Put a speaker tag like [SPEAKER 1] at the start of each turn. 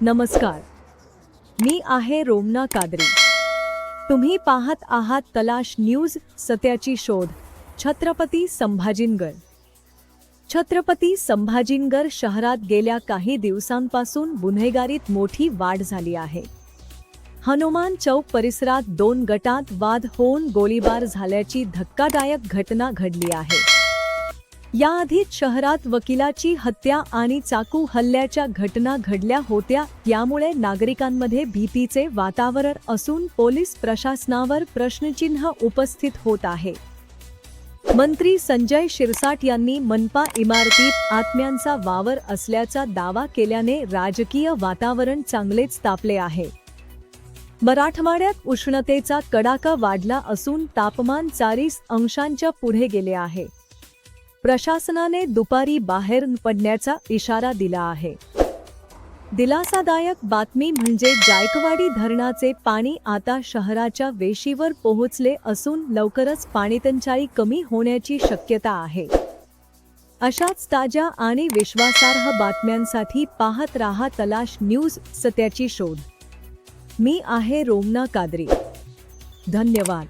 [SPEAKER 1] नमस्कार, मी आहे रोमना कादरी. तुम्ही पाहत आहात तलाश न्यूज, सत्याची शोध. छत्रपती संभाजीनगर. छत्रपती संभाजीनगर शहरात गेल्या काही दिवसांपासून गुन्हेगारीत मोठी वाढ झाली आहे. हनुमान चौक परिसरात 2 गटात वाद होऊन गोळीबार झाल्याची धक्कादायक घटना घडली आहे. याआधीच शहरात वकिलाची हत्या आणि चाकू हल्ल्याच्या घटना घडल्या होत्या. यामुळे नागरिकांमध्ये भीतीचे वातावरण असून पोलीस प्रशासनावर प्रश्नचिन्ह उपस्थित होत आहे. मंत्री संजय शिरसाट यांनी मनपा इमारतीत आत्म्यांचा वावर असल्याचा दावा केल्याने राजकीय वातावरण चांगलेच तापले आहे. मराठवाड्यात उष्णतेचा कडाका वाढला असून तापमान 40 अंशांच्या पुढे गेले आहे. प्रशासनाने दुपारी बाहेर न पडण्याचा इशारा दिला आहे. दिलासादायक बातमी म्हणजे जायकवाडी धरणाचे पाणी आता शहराच्या वेशीवर पोहोचले असून लवकरच पाणीटंचाई कमी होण्याची शक्यता आहे. अशाच ताज्या आणि विश्वासार्ह बातम्यांसाठी पाहत राहा तलाश न्यूज, सत्याची शोध. मी आहे रोमना कादरी. धन्यवाद.